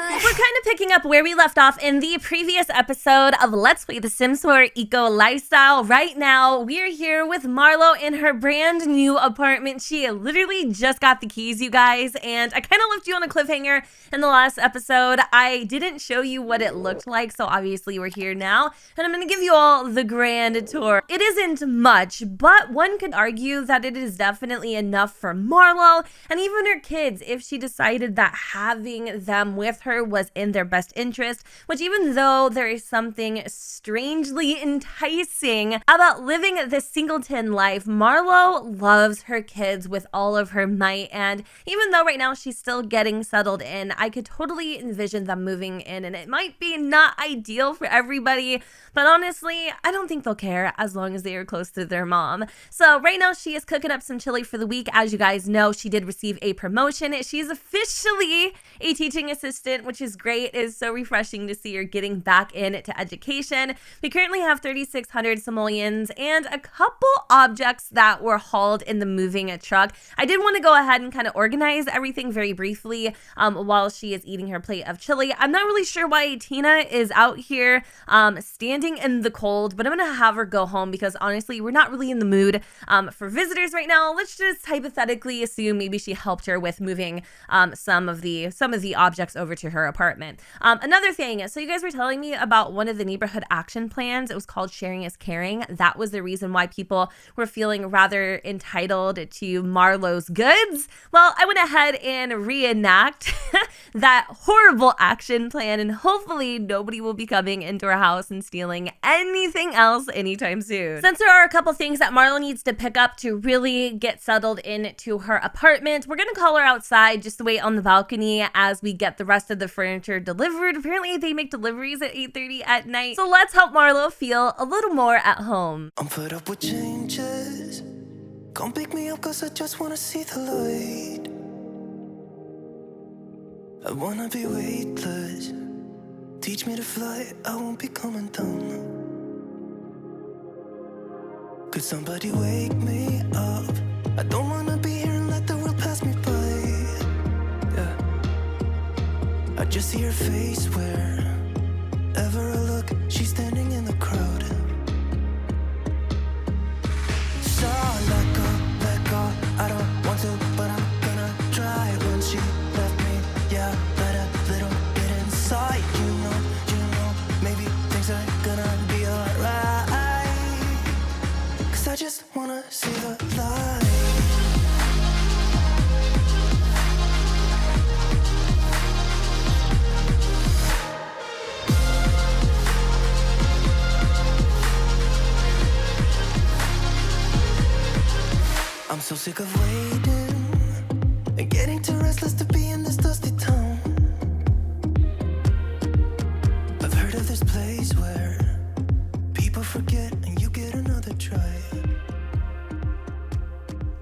kind of picking up where we left off in the previous episode of Let's Play The Sims 4 Eco Lifestyle. Right now, we're here with Marlowe in her brand new apartment. She literally just got the keys, you guys, and I kind of left you on a cliffhanger in the last episode. I didn't show you what it looked like, so obviously we're here now, and I'm going to give you all the grand tour. It isn't much, but one could argue that it is definitely enough for Marlowe and even her kids if she decided that having them with her was in their best interest, which even though there is something strangely enticing about living this singleton life, Marlowe loves her kids with all of her might, and even though right now she's still getting settled in, I could totally envision them moving in, and it might be not ideal for everybody, but honestly, I don't think they'll care as long as they are close to their mom. So right now she is cooking up some chili for the week. As you guys know, she did receive a promotion. She's officially a teaching assistant, which is great. It is so refreshing to see her getting back into education. We currently have 3,600 simoleons and a couple objects that were hauled in the moving truck. I did want to go ahead and kind of organize everything very briefly while she is eating her plate of chili. I'm not really sure why Tina is out here standing in the cold, but I'm gonna have her go home because honestly, we're not really in the mood for visitors right now. Let's just hypothetically assume maybe she helped her with moving some of the objects over to her apartment. Another thing, so you guys were telling me about one of the neighborhood action plans. It was called Sharing is Caring. That was the reason why people were feeling rather entitled to Marlowe's goods. Well, I went ahead and reenact that horrible action plan, and hopefully nobody will be coming into our house and stealing anything else anytime soon. Since there are a couple things that Marlowe needs to pick up to really get settled into her apartment, we're gonna call her outside just to wait on the balcony as we get the rest of the furniture delivered. Apparently they make deliveries at 8:30 at night, so let's help Marlowe feel a little more at home. I'm fed up with changes. Come pick me up cause I just wanna see the light. I wanna be weightless. Teach me to fly, I won't be coming down. Could somebody wake me up? I don't wanna be here and let the world pass me by. Yeah. I just see her face wherever I look. She's standing in the crowd. So let go, I don't want to, but I'm gonna try. When she left me, yeah, let a little bit inside. You know, maybe things are gonna be alright. Cause I just wanna see the light. I'm so sick of waiting and getting too restless to be in this dusty town. I've heard of this place where people forget and you get another try.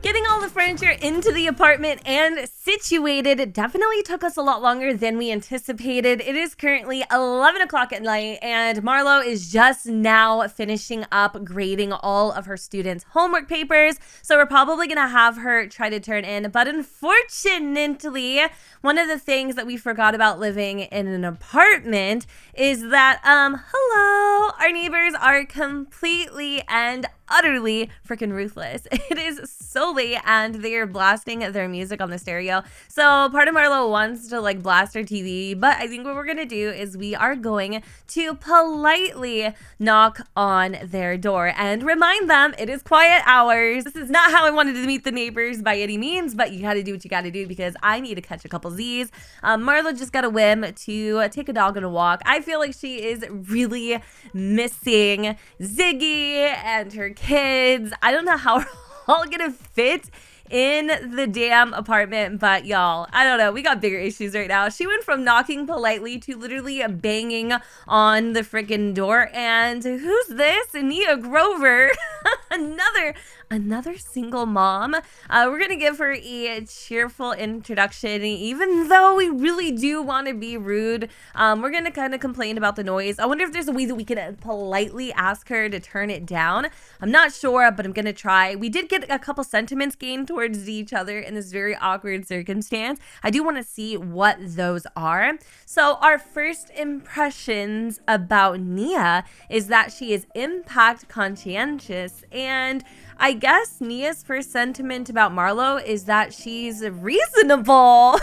Getting all the furniture into the apartment and situated definitely took us a lot longer than we anticipated. It is currently 11 o'clock at night and Marlowe is just now finishing up grading all of her students' homework papers. So we're probably gonna have her try to turn in, but unfortunately, one of the things that we forgot about living in an apartment is that, hello, our neighbors are completely and utterly freaking ruthless. It is so late and they are blasting their music on the stereo. So part of Marlowe wants to like blast her TV, but I think what we're gonna do is we are going to politely knock on their door and remind them it is quiet hours. This is not how I wanted to meet the neighbors by any means, but you gotta do what you gotta do because I need to catch a couple Z's. Marlowe just got a whim to take a dog on a walk. I feel like she is really missing Ziggy and her kids. I don't know how we're all gonna fit in the damn apartment, but y'all, I don't know, we got bigger issues right now. She went from knocking politely to literally banging on the freaking door. And who's this? Nia Grover. another single mom. We're gonna give her a cheerful introduction, even though we really do want to be rude. We're gonna kind of complain about the noise. I wonder if there's a way that we could politely ask her to turn it down. I'm not sure, but I'm gonna try. We did get a couple sentiments gained towards each other in this very awkward circumstance. I do want to see what those are. So our first impressions about Nia is that she is impact conscientious, and I guess Nia's first sentiment about Marlowe is that she's reasonable.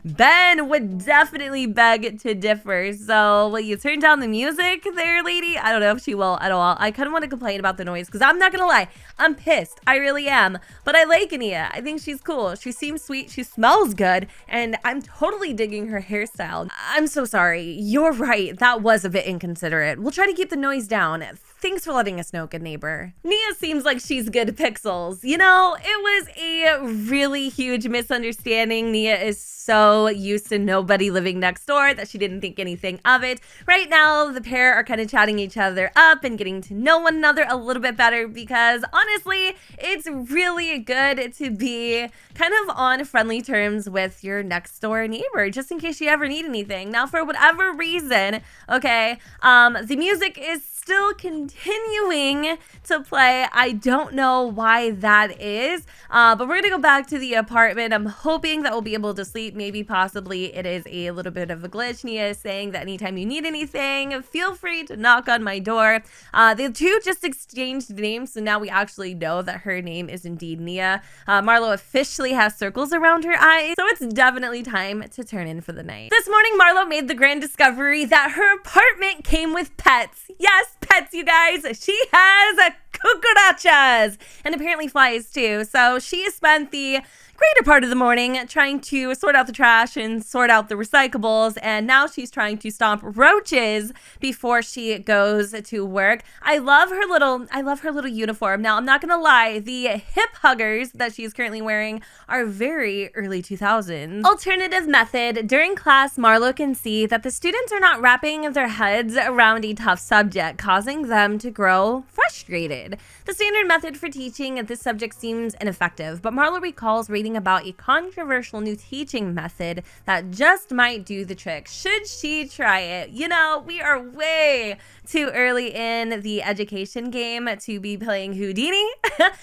Ben would definitely beg to differ. So will you turn down the music there, lady? I don't know if she will at all. I kind of want to complain about the noise because I'm not going to lie. I'm pissed. I really am. But I like Nia. I think she's cool. She seems sweet. She smells good. And I'm totally digging her hairstyle. I'm so sorry. You're right. That was a bit inconsiderate. We'll try to keep the noise down. Thanks for letting us know, good neighbor. Nia seems like she's good pixels. You know, it was a really huge misunderstanding. Nia is so used to nobody living next door that she didn't think anything of it. Right now, the pair are kind of chatting each other up and getting to know one another a little bit better because honestly, it's really good to be kind of on friendly terms with your next door neighbor, just in case you ever need anything. Now, for whatever reason, okay, the music is still continuing to play. I don't know why that is, but we're gonna go back to the apartment. I'm hoping that we'll be able to sleep. Maybe possibly it is a little bit of a glitch. Nia is saying that anytime you need anything, feel free to knock on my door. The two just exchanged names, so now we actually know that her name is indeed Nia. Marlowe officially has circles around her eyes, so it's definitely time to turn in for the night. This morning, Marlowe made the grand discovery that her apartment came with pets. Yes, pets, you guys. She has cucarachas and apparently flies too. So she has spent the greater part of the morning trying to sort out the trash and sort out the recyclables, and now she's trying to stomp roaches before she goes to work. I love her little uniform. Now, I'm not gonna lie, the hip huggers that she's currently wearing are very early 2000s. Alternative method. During class, Marlowe can see that the students are not wrapping their heads around a tough subject, causing them to grow frustrated. The standard method for teaching this subject seems ineffective, but Marlowe recalls reading about a controversial new teaching method that just might do the trick. Should she try it? You know, we are way too early in the education game to be playing Houdini.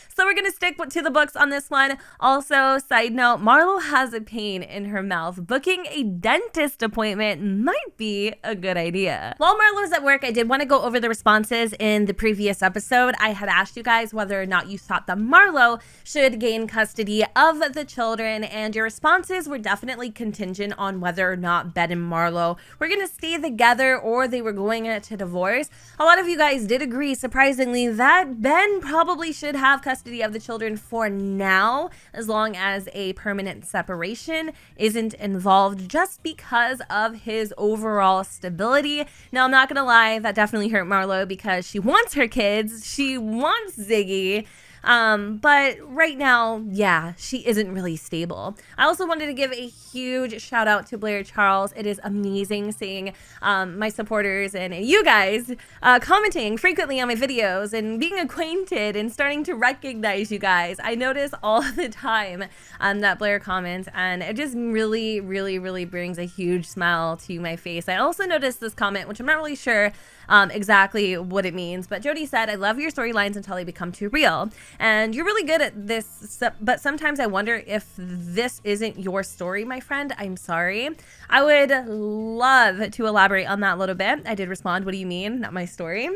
So we're going to stick to the books on this one. Also, side note, Marlowe has a pain in her mouth. Booking a dentist appointment might be a good idea. While Marlowe's at work, I did want to go over the responses in the previous episode. I had asked you guys whether or not you thought that Marlowe should gain custody of the children, and your responses were definitely contingent on whether or not Ben and Marlowe were going to stay together or they were going to divorce. A lot of you guys did agree, surprisingly, that Ben probably should have custody of the children for now, as long as a permanent separation isn't involved, just because of his overall stability. Now, I'm not gonna lie, that definitely hurt Marlowe because she wants her kids, she wants Ziggy, but right now, yeah, she isn't really stable. I also wanted to give a huge shout out to Blair Charles. It is amazing seeing my supporters and you guys commenting frequently on my videos and being acquainted and starting to recognize you guys. I notice all the time that Blair comments, and it just really, really, really brings a huge smile to my face. I also noticed this comment, which I'm not really sure exactly what it means, but Jody said, "I love your storylines until they become too real. And you're really good at this, but sometimes I wonder if this isn't your story, my friend. I'm sorry." I would love to elaborate on that a little bit. I did respond, "What do you mean? Not my story?"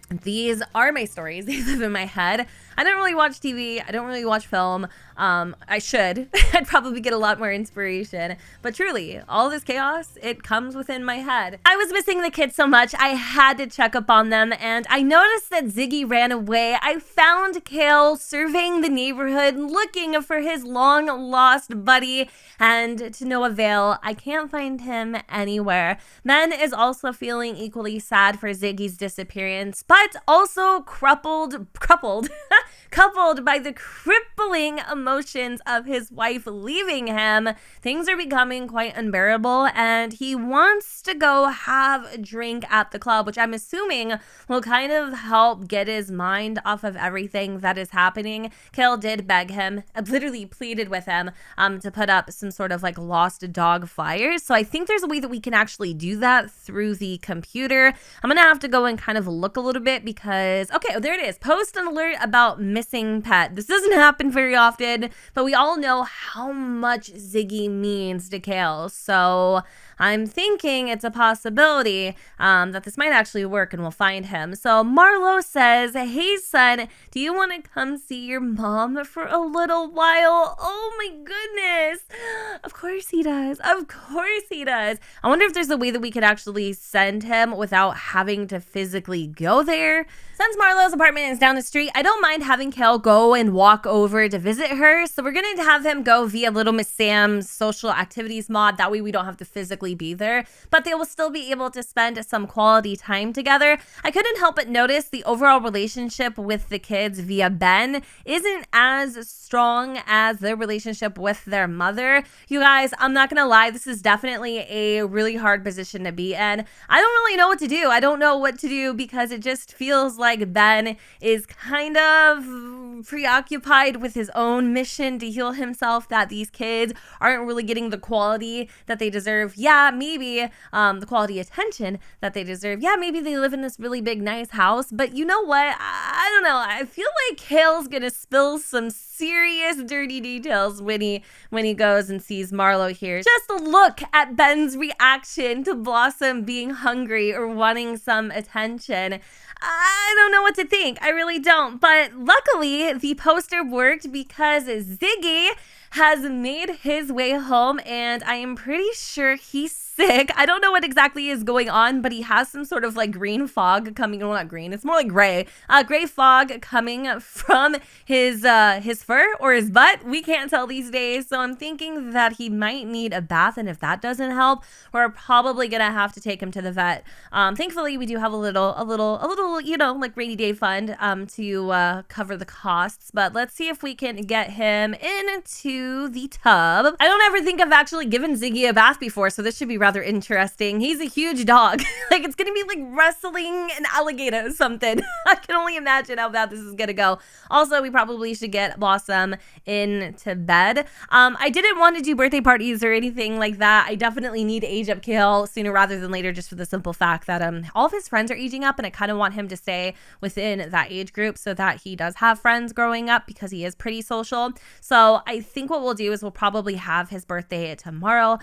These are my stories. They live in my head. I don't really watch TV. I don't really watch film. I should. I'd probably get a lot more inspiration. But truly, all this chaos, it comes within my head. I was missing the kids so much, I had to check up on them, and I noticed that Ziggy ran away. I found Cale surveying the neighborhood, looking for his long-lost buddy, and to no avail. I can't find him anywhere. Ben is also feeling equally sad for Ziggy's disappearance, but also crumpled coupled by the crippling emotions of his wife leaving him, things are becoming quite unbearable, and he wants to go have a drink at the club, which I'm assuming will kind of help get his mind off of everything that is happening. Kale did beg him, literally pleaded with him to put up some sort of like lost dog flyers. So I think there's a way that we can actually do that through the computer. I'm gonna have to go and kind of look a little bit because, okay, there it is. Post an alert about missing pet. This doesn't happen very often, but we all know how much Ziggy means to Kale. So I'm thinking it's a possibility that this might actually work and we'll find him. So Marlowe says, hey son, do you want to come see your mom for a little while? Oh my goodness. Of course he does. Of course he does. I wonder if there's a way that we could actually send him without having to physically go there. Since Marlowe's apartment is down the street, I don't mind having Kale go and walk over to visit her. So we're going to have him go via Little Miss Sam's social activities mod. That way we don't have to physically be there, but they will still be able to spend some quality time together. I couldn't help but notice the overall relationship with the kids via Ben isn't as strong as their relationship with their mother. You guys, I'm not gonna lie, this is definitely a really hard position to be in. I don't really know what to do. I don't know what to do because it just feels like Ben is kind of preoccupied with his own mission to heal himself, that these kids aren't really getting the quality that they deserve. Yeah, maybe the quality attention that they deserve. Yeah, maybe they live in this really big, nice house, but you know what? I don't know. I feel like Kale's gonna spill some serious dirty details when he goes and sees Marlowe here. Just a look at Ben's reaction to Blossom being hungry or wanting some attention. I don't know what to think. I really don't. But luckily, the poster worked because Ziggy has made his way home, and I am pretty sure he's sick. I don't know what exactly is going on, but he has some sort of like green fog coming. Well, not green. It's more like gray. Gray fog coming from his fur or his butt. We can't tell these days. So I'm thinking that he might need a bath, and if that doesn't help, we're probably gonna have to take him to the vet. Thankfully, we do have a little, you know, like rainy day fund to cover the costs. But let's see if we can get him into the tub. I don't ever think I've actually given Ziggy a bath before, so this should be rather interesting. He's a huge dog. Like, it's gonna be like wrestling an alligator or something. I can only imagine how bad this is gonna go. Also, we probably should get Blossom into bed. I didn't want to do birthday parties or anything like that. I definitely need to age up Kale sooner rather than later, just for the simple fact that all of his friends are aging up, and I kind of want him to stay within that age group so that he does have friends growing up, because he is pretty social. So I think what we'll do is we'll probably have his birthday tomorrow.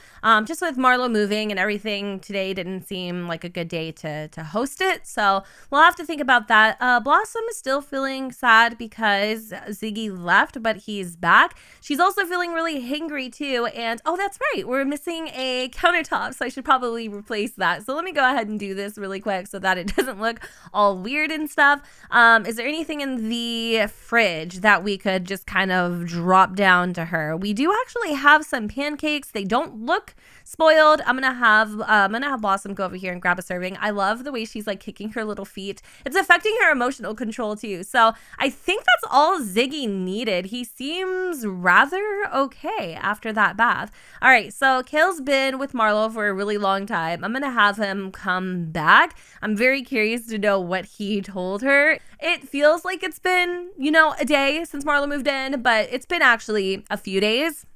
Just with Marlowe moving and everything, today didn't seem like a good day to host it. So we'll have to think about that. Blossom is still feeling sad because Ziggy left, but he's back. She's also feeling really hangry too. And oh, that's right, we're missing a countertop, so I should probably replace that. So let me go ahead and do this really quick so that it doesn't look all weird and stuff. Is there anything in the fridge that we could just kind of drop down to her? We do actually have some pancakes. They don't look spoiled. I'm gonna have Blossom go over here and grab a serving. I love the way she's like kicking her little feet. It's affecting her emotional control too. So I think that's all Ziggy needed. He seems rather okay after that bath. All right, so Kale's been with Marlowe for a really long time. I'm gonna have him come back. I'm very curious to know what he told her. It feels like it's been, you know, a day since Marlowe moved in, but it's been actually a few days.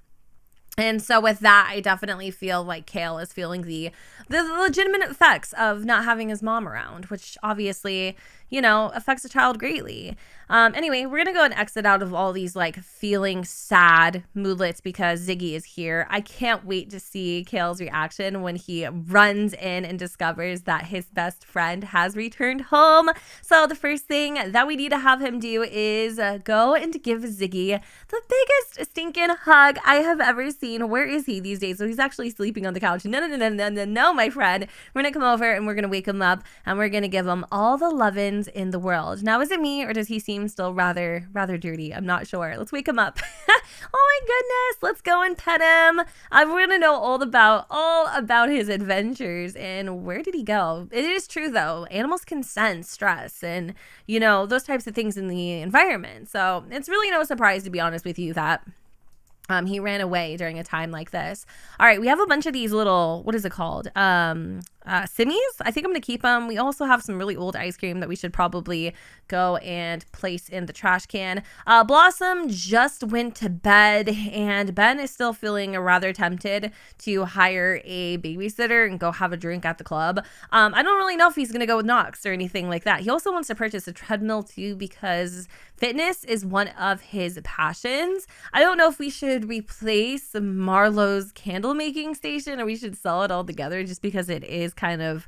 And so with that, I definitely feel like Kale is feeling the legitimate effects of not having his mom around, which obviously, you know, affects a child greatly. Anyway, we're going to go and exit out of all these like feeling sad moodlets because Ziggy is here. I can't wait to see Kale's reaction when he runs in and discovers that his best friend has returned home. So the first thing that we need to have him do is go and give Ziggy the biggest stinking hug I have ever seen. Where is he these days? So he's actually sleeping on the couch. No, my friend. We're going to come over and we're going to wake him up and we're going to give him all the lovin's in the world. Now, is it me or does he seem still rather dirty? I'm not sure. Let's wake him up. Oh my goodness, let's go and pet him. I want to know all about his adventures and where did he go. It is true though, animals can sense stress and those types of things in the environment. So it's really no surprise, to be honest with you, that he ran away during a time like this. All right, we have a bunch of these little, what is it called? Simmies. I think I'm going to keep them. We also have some really old ice cream that we should probably go and place in the trash can. Blossom just went to bed, and Ben is still feeling rather tempted to hire a babysitter and go have a drink at the club. I don't really know if he's going to go with Knox or anything like that. He also wants to purchase a treadmill too because fitness is one of his passions. I don't know if we should replace Marlowe's candle making station or we should sell it all together just because it is kind of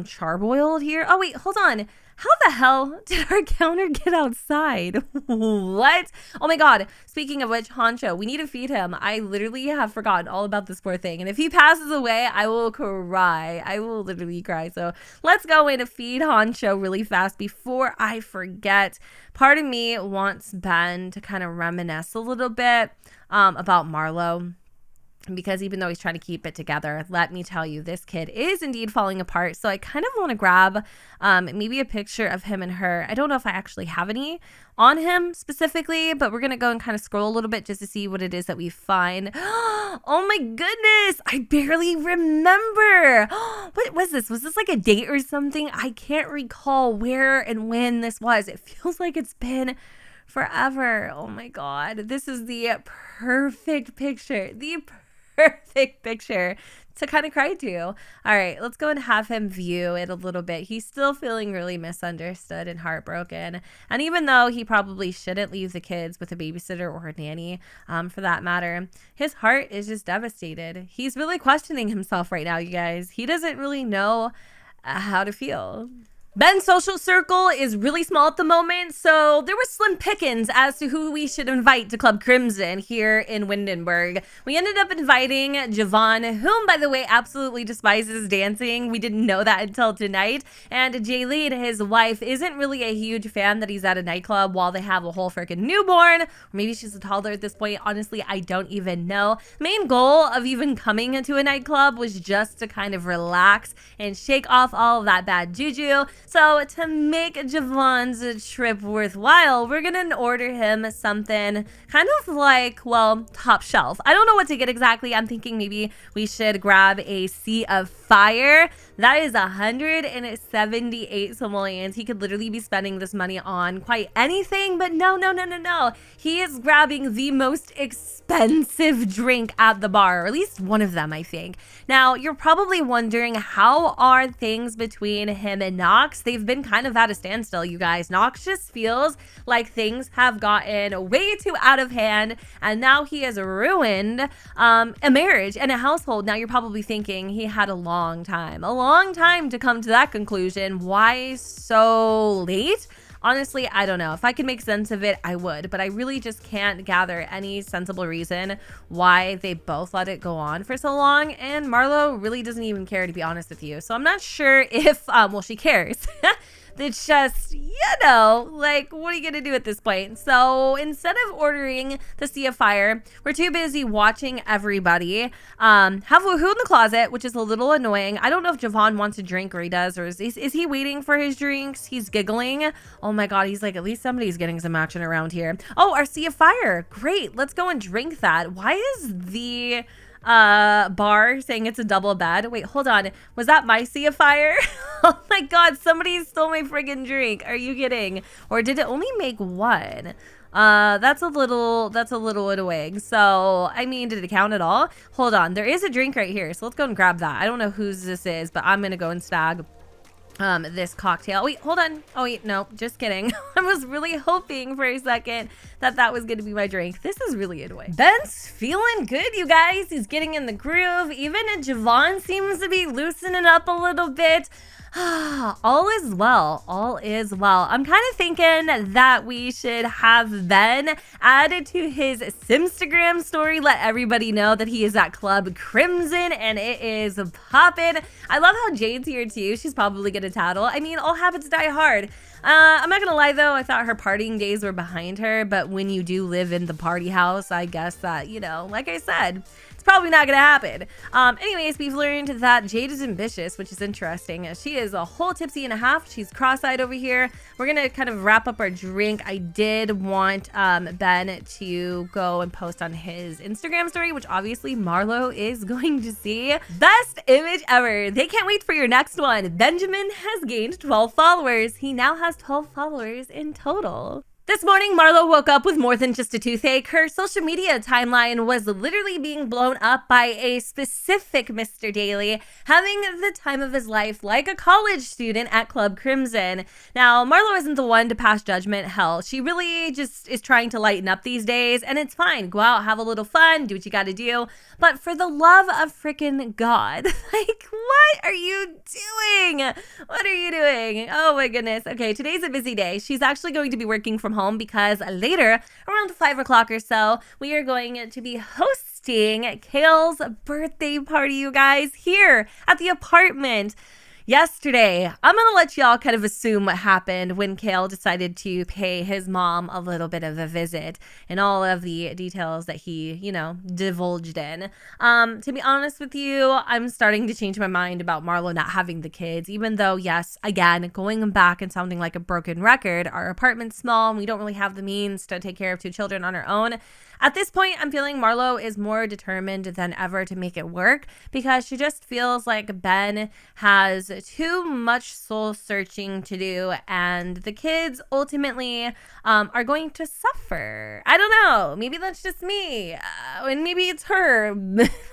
charboiled here. Oh wait, hold on. How the hell did our counter get outside? What? Oh my god. Speaking of which, Honcho, we need to feed him. I literally have forgotten all about this poor thing. And if he passes away, I will cry. I will literally cry. So let's go in and feed Honcho really fast before I forget. Part of me wants Ben to kind of reminisce a little bit about Marlowe. Because even though he's trying to keep it together, let me tell you, this kid is indeed falling apart. So I kind of want to grab maybe a picture of him and her. I don't know if I actually have any on him specifically, but we're going to go and kind of scroll a little bit just to see what it is that we find. Oh my goodness. I barely remember. What was this? Was this like a date or something? I can't recall where and when this was. It feels like it's been forever. Oh my God. This is the perfect picture. The perfect picture to kind of cry to. All right, let's go and have him view it a little bit. He's still feeling really misunderstood and heartbroken. And even though he probably shouldn't leave the kids with a babysitter or a nanny, for that matter, his heart is just devastated. He's really questioning himself right now, you guys. He doesn't really know how to feel. Ben's social circle is really small at the moment, so there was slim pickings as to who we should invite to Club Crimson here in Windenburg. We ended up inviting Javon, whom, by the way, absolutely despises dancing. We didn't know that until tonight. And Jaylene, his wife, isn't really a huge fan that he's at a nightclub while they have a whole freaking newborn. Or maybe she's a toddler at this point. Honestly, I don't even know. Main goal of even coming to a nightclub was just to kind of relax and shake off all of that bad juju. So to make Javon's trip worthwhile, we're gonna order him something kind of like, well, top shelf. I don't know what to get exactly. I'm thinking maybe we should grab a Sea of Fire. That is 178 simoleons. He could literally be spending this money on quite anything, but no. He is grabbing the most expensive drink at the bar, or at least one of them, I think. Now, you're probably wondering, how are things between him and Knox? They've been kind of at a standstill, you guys. Knox just feels like things have gotten way too out of hand, and now he has ruined a marriage and a household. Now, you're probably thinking he had a long time to come to that conclusion. Why so late? Honestly, I don't know. If I could make sense of it, I would, but I really just can't gather any sensible reason why they both let it go on for so long, and Marlowe really doesn't even care, to be honest with you. So I'm not sure if, well, she cares. It's just, like, what are you gonna do at this point? So instead of ordering the Sea of Fire, we're too busy watching everybody have Woohoo in the closet, which is a little annoying. I don't know if Javon wants a drink, or he does, or is he waiting for his drinks? He's giggling. Oh my God, he's like, at least somebody's getting some action around here. Oh, our Sea of Fire. Great, let's go and drink that. Why is the bar saying it's a double bed? Wait, hold on. Was that my Sea of Fire? Oh my God, somebody stole my friggin' drink. Are you kidding? Or did it only make one? That's a little annoying. So, I mean, did it count at all? Hold on. There is a drink right here. So let's go and grab that. I don't know whose this is, but I'm going to go and snag this cocktail. Wait, hold on. Oh wait, no, just kidding. I was really hoping for a second that was going to be my drink. This is really annoying. Ben's feeling good, you guys. He's getting in the groove. Even Javon seems to be loosening up a little bit. All is well. All is well. I'm kind of thinking that we should have Ben added to his Simstagram story. Let everybody know that he is at Club Crimson and it is poppin'. I love how Jade's here too. She's probably gonna tattle. I mean, all habits die hard. I'm not gonna lie though, I thought her partying days were behind her, but when you do live in the party house, I guess that, you know, like I said, it's probably not gonna happen. Anyways, we've learned that Jade is ambitious, which is interesting. She is a whole tipsy and a half. She's cross-eyed over here. We're gonna kind of wrap up our drink. I did want Ben to go and post on his Instagram story, which obviously Marlowe is going to see. Best image ever. They can't wait for your next one. Benjamin has gained 12 followers. He now has 12 followers in total. This morning, Marlowe woke up with more than just a toothache. Her social media timeline was literally being blown up by a specific Mr. Daly having the time of his life like a college student at Club Crimson. Now, Marlowe isn't the one to pass judgment. Hell, she really just is trying to lighten up these days, and it's fine. Go out, have a little fun, do what you gotta do. But for the love of freaking God, like, what are you doing? What are you doing? Oh my goodness. Okay, today's a busy day. She's actually going to be working from home because later, around 5 o'clock or so, we are going to be hosting Kale's birthday party, you guys, here at the apartment. Yesterday, I'm gonna let y'all kind of assume what happened when Kale decided to pay his mom a little bit of a visit and all of the details that he, you know, divulged in. To be honest with you, I'm starting to change my mind about Marlowe not having the kids, even though, yes, again, going back and sounding like a broken record, our apartment's small and we don't really have the means to take care of 2 children on our own. At this point, I'm feeling Marlowe is more determined than ever to make it work because she just feels like Ben has too much soul searching to do and the kids ultimately are going to suffer. I don't know. Maybe that's just me. And maybe it's her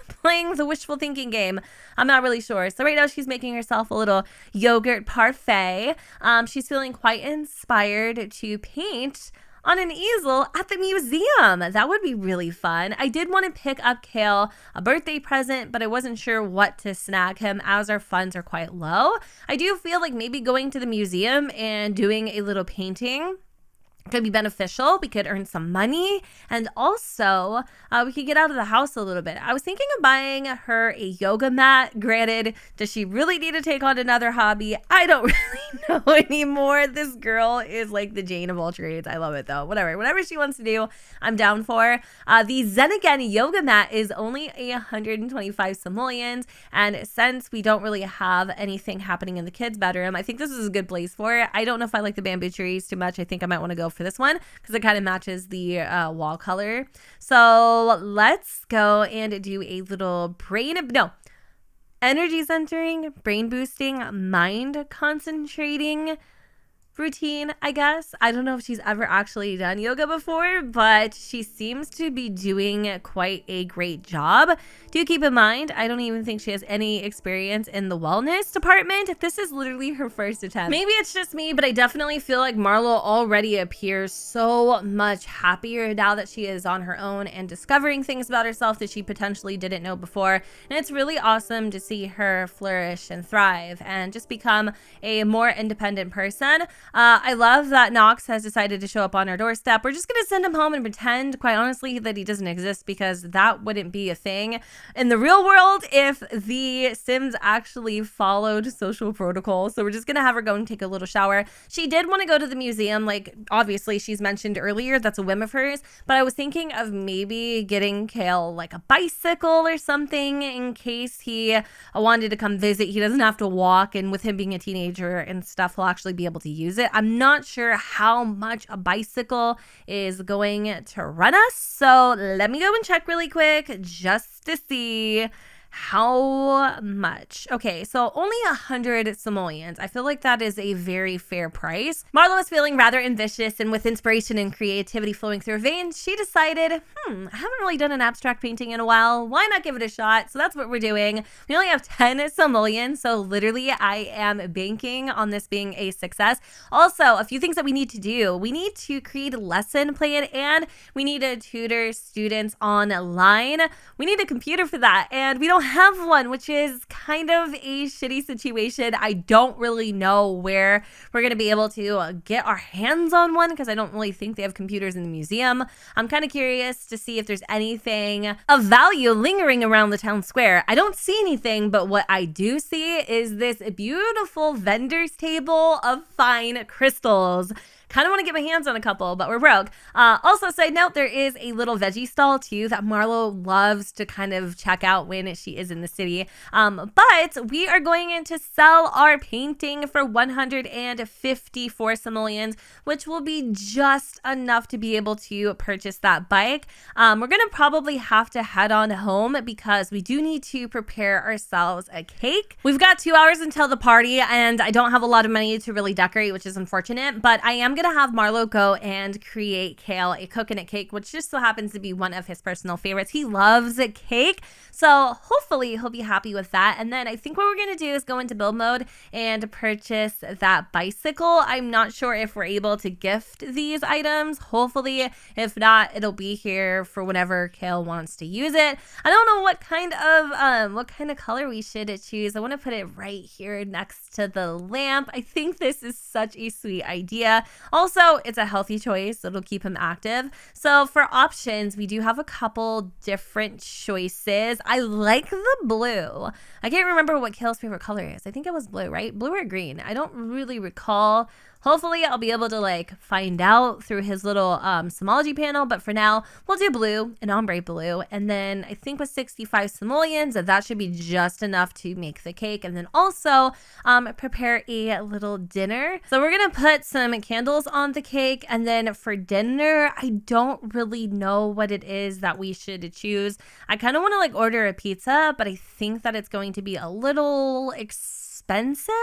playing the wishful thinking game. I'm not really sure. So right now she's making herself a little yogurt parfait. She's feeling quite inspired to paint on an easel at the museum. That would be really fun. I did want to pick up Kale a birthday present, but I wasn't sure what to snag him as our funds are quite low. I do feel like maybe going to the museum and doing a little painting could be beneficial. We could earn some money, and also we could get out of the house a little bit. I was thinking of buying her a yoga mat. Granted, does she really need to take on another hobby? I don't really know anymore. This girl is like the Jane of all trades. I love it though. Whatever she wants to do, I'm down for. The Zen Again yoga mat is only 125 simoleons, and since we don't really have anything happening in the kids' bedroom, I think this is a good place for it. I don't know if I like the bamboo trees too much. I think I might want to go for this one because it kind of matches the wall color. So let's go and do a little energy centering, brain boosting, mind concentrating routine, I guess. I don't know if she's ever actually done yoga before, but she seems to be doing quite a great job. Do keep in mind, I don't even think she has any experience in the wellness department. This is literally her first attempt. Maybe it's just me, but I definitely feel like Marlowe already appears so much happier now that she is on her own and discovering things about herself that she potentially didn't know before. And it's really awesome to see her flourish and thrive and just become a more independent person. I love that Knox has decided to show up on our doorstep. We're just going to send him home and pretend, quite honestly, that he doesn't exist because that wouldn't be a thing in the real world if the Sims actually followed social protocol. So we're just going to have her go and take a little shower. She did want to go to the museum. Like, obviously, she's mentioned earlier. That's a whim of hers. But I was thinking of maybe getting Kale like a bicycle or something in case he wanted to come visit. He doesn't have to walk. And with him being a teenager and stuff, he'll actually be able to use it. I'm not sure how much a bicycle is going to run us, so let me go and check really quick just to see how much. Okay, so only 100 simoleons. I feel like that is a very fair price. Marlowe is feeling rather ambitious, and with inspiration and creativity flowing through her veins, she decided, I haven't really done an abstract painting in a while. Why not give it a shot? So that's what we're doing. We only have 10 simoleons, so literally I am banking on this being a success. Also, a few things that we need to do. We need to create a lesson plan, and we need to tutor students online. We need a computer for that, and we don't have one, which is kind of a shitty situation. I don't really know where we're going to be able to get our hands on one because I don't really think they have computers in the museum. I'm kind of curious to see if there's anything of value lingering around the town square. I don't see anything, but what I do see is this beautiful vendor's table of fine crystals. Kind of want to get my hands on a couple, but we're broke. Also, side note, there is a little veggie stall too that Marlowe loves to kind of check out when she is in the city. But we are going in to sell our painting for 154 simoleons, which will be just enough to be able to purchase that bike. We're going to probably have to head on home because we do need to prepare ourselves a cake. We've got 2 hours until the party and I don't have a lot of money to really decorate, which is unfortunate, but I am gonna have Marlowe go and create Kale a coconut cake, which just so happens to be one of his personal favorites. He loves a cake, so hopefully he'll be happy with that. And then I think what we're gonna do is go into build mode and purchase that bicycle. I'm not sure if we're able to gift these items. Hopefully, if not, it'll be here for whenever Kale wants to use it. I don't know what kind of color we should choose. I want to put it right here next to the lamp. I think this is such a sweet idea. Also, it's a healthy choice. It'll keep him active. So for options, we do have a couple different choices. I like the blue. I can't remember what Kale's favorite color is. I think it was blue, right? Blue or green? I don't really recall. Hopefully, I'll be able to find out through his little symbology panel. But for now, we'll do blue, an ombre blue. And then I think with 65 simoleons, that should be just enough to make the cake. And then also prepare a little dinner. So we're going to put some candles on the cake. And then for dinner, I don't really know what it is that we should choose. I kind of want to order a pizza, but I think that it's going to be a little expensive.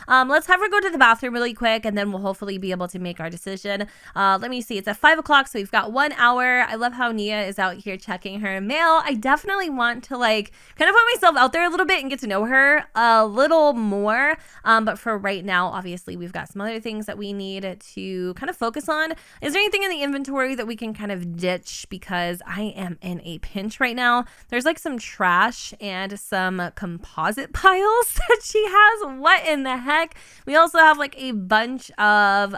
Let's have her go to the bathroom really quick and then we'll hopefully be able to make our decision. Let me see. It's at 5 o'clock, so we've got 1 hour. I love how Nia is out here checking her mail. I definitely want to kind of put myself out there a little bit and get to know her a little more. But for right now, obviously, we've got some other things that we need to kind of focus on. Is there anything in the inventory that we can kind of ditch because I am in a pinch right now? There's some trash and some composite piles that she has. What in the heck? We also have a bunch of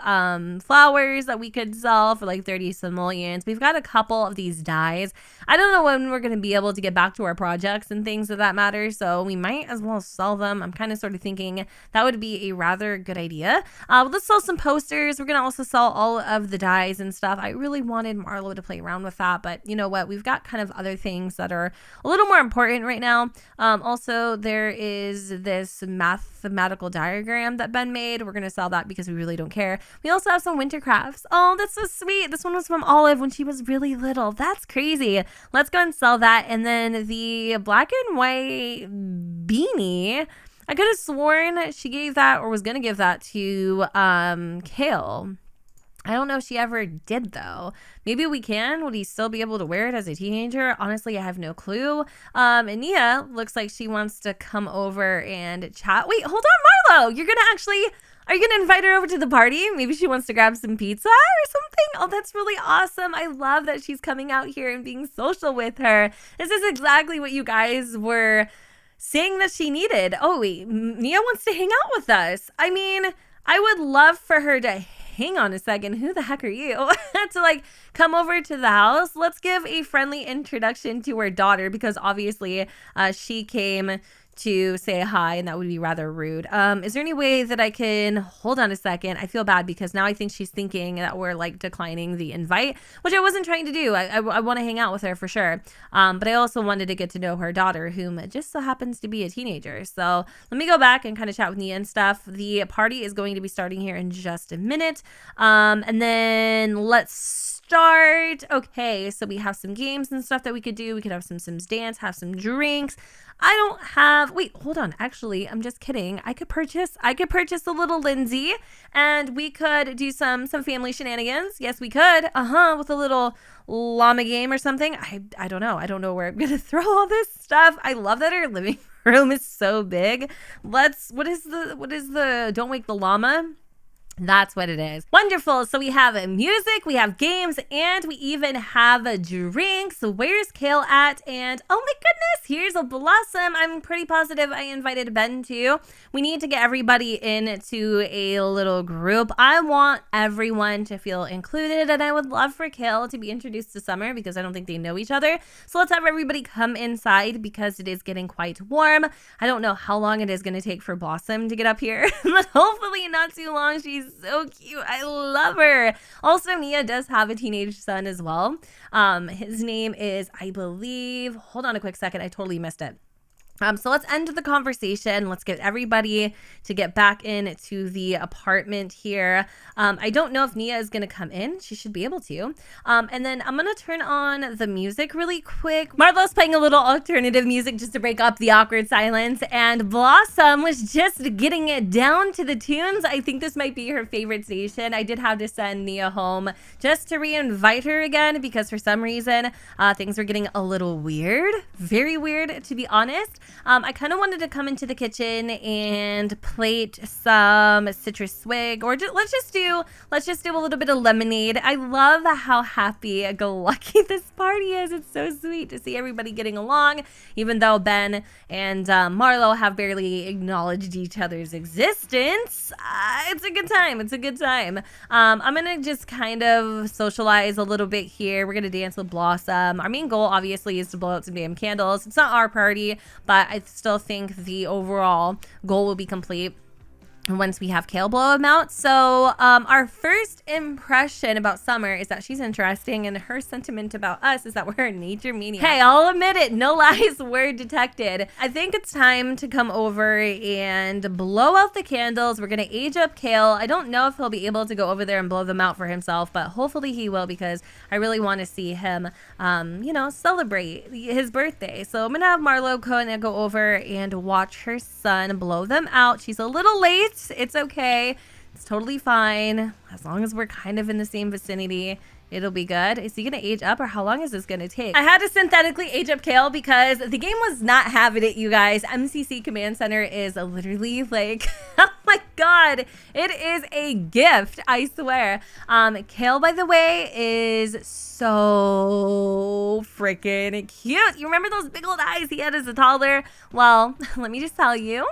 flowers that we could sell for 30 simoleons. We've got a couple of these dyes. I don't know when we're going to be able to get back to our projects and things of that matter, so we might as well sell them. I'm kind of sort of thinking that would be a rather good idea. Let's sell some posters. We're going to also sell all of the dyes and stuff. I really wanted Marlowe to play around with that, but you know what? We've got kind of other things that are a little more important right now. Also, there is this mathematical diagram that Ben made. We're going to sell that because we really don't care. We also have some winter crafts. Oh, that's so sweet. This one was from Olive when she was really little. That's crazy. Let's go and sell that. And then the black and white beanie, I could have sworn she gave that or was going to give that to Kale. I don't know if she ever did, though. Maybe we can. Would he still be able to wear it as a teenager? Honestly, I have no clue. And Nia looks like she wants to come over and chat. Wait, hold on, Marlowe. Are you going to invite her over to the party? Maybe she wants to grab some pizza or something? Oh, that's really awesome. I love that she's coming out here and being social with her. This is exactly what you guys were saying that she needed. Oh, wait, Nia wants to hang out with us. I mean, I would love for her to hang on a second, who the heck are you? To come over to the house. Let's give a friendly introduction to her daughter because obviously she came to say hi and that would be rather rude. Is there any way that I can hold on a second? I feel bad because now I think she's thinking that we're declining the invite, which I wasn't trying to do. I want to hang out with her for sure. But I also wanted to get to know her daughter, whom just so happens to be a teenager. So let me go back and kind of chat with Nia and stuff. The party is going to be starting here in just a minute. And then let's start. Okay, so we have some games and stuff that we could do. We could have some Sims dance, have some drinks. I don't have, wait, hold on. Actually, I'm just kidding. I could purchase a little Lindsay and we could do some family shenanigans. Yes, we could. With a little llama game or something. I don't know. I don't know where I'm going to throw all this stuff. I love that our living room is so big. What is the don't wake the llama? That's what it is. Wonderful. So we have music, we have games, and we even have drinks. So where's Kale at? And oh my goodness, here's a Blossom. I'm pretty positive I invited Ben too. We need to get everybody into a little group. I want everyone to feel included, and I would love for Kale to be introduced to Summer because I don't think they know each other. So let's have everybody come inside because it is getting quite warm. I don't know how long it is going to take for Blossom to get up here, but hopefully not too long. She's so cute. I love her. Also, Nia does have a teenage son as well. His name is, I believe, hold on a quick second. I totally missed it. So let's end the conversation. Let's get everybody to get back into the apartment here. I don't know if Nia is going to come in. She should be able to. And then I'm going to turn on the music really quick. Marlowe's playing a little alternative music just to break up the awkward silence. And Blossom was just getting it down to the tunes. I think this might be her favorite station. I did have to send Nia home just to re-invite her again because for some reason things were getting a little weird. Very weird, to be honest. I kind of wanted to come into the kitchen and plate some citrus swig, or let's just do a little bit of lemonade. I love how happy-go-lucky this party is. It's so sweet to see everybody getting along, even though Ben and Marlowe have barely acknowledged each other's existence. It's a good time. It's a good time. I'm gonna just kind of socialize a little bit here. We're gonna dance with Blossom. Our main goal, obviously, is to blow out some damn candles. It's not our party, but I still think the overall goal will be complete once we have Kale blow them out. So our first impression about Summer is that she's interesting, and her sentiment about us is that we're a nature maniac. Hey, I'll admit it, no lies were detected. I think it's time to come over and blow out the candles. We're gonna age up Kale. I don't know if he'll be able to go over there and blow them out for himself, but hopefully he will, because I really want to see him celebrate his birthday. So I'm gonna have Marlowe go over and watch her son blow them out. She's a little late. It's okay. It's totally fine. As long as we're kind of in the same vicinity, it'll be good. Is he gonna age up, or how long is this gonna take? I had to synthetically age up Kale because the game was not having it, you guys. MCC Command Center is literally like, oh my god, it is a gift, I swear. Kale, by the way, is so freaking cute. You remember those big old eyes he had as a toddler? Well, let me just tell you,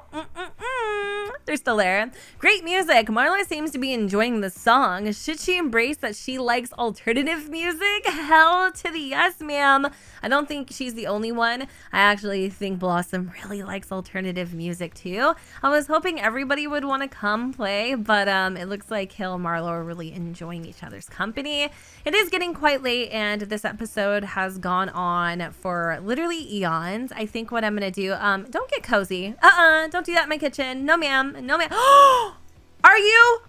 they're still there. Great music. Marlowe seems to be enjoying the song. Should she embrace that she likes alternative music? Hell to the yes, ma'am. I don't think she's the only one. I actually think Blossom really likes alternative music too. I was hoping everybody would want to come play, but it looks like Kale and Marlowe are really enjoying each other's company. It is getting quite late, and this episode has gone on for literally eons. I think what I'm gonna do, don't get cozy. Don't do that in my kitchen. No, ma'am. No, ma'am. Are you?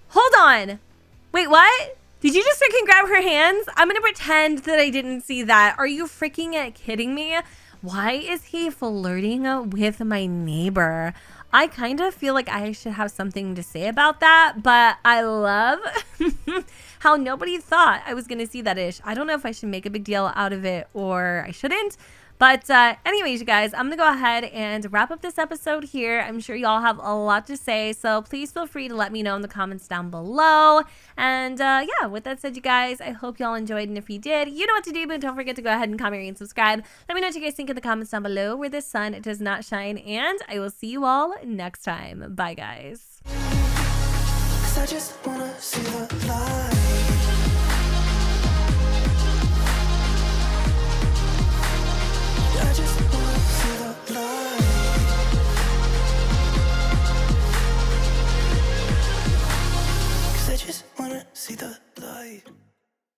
Hold on. Wait, what? Did you just freaking grab her hands? I'm gonna pretend that I didn't see that. Are you freaking kidding me? Why is he flirting with my neighbor? I kind of feel like I should have something to say about that, but I love how nobody thought I was gonna see that ish. I don't know if I should make a big deal out of it or I shouldn't. But anyways, you guys, I'm going to go ahead and wrap up this episode here. I'm sure y'all have a lot to say, so please feel free to let me know in the comments down below. And yeah, with that said, you guys, I hope y'all enjoyed. And if you did, you know what to do, but don't forget to go ahead and comment, rate, and subscribe. Let me know what you guys think in the comments down below where the sun does not shine. And I will see you all next time. Bye, guys. 'Cause I just wanna see the light.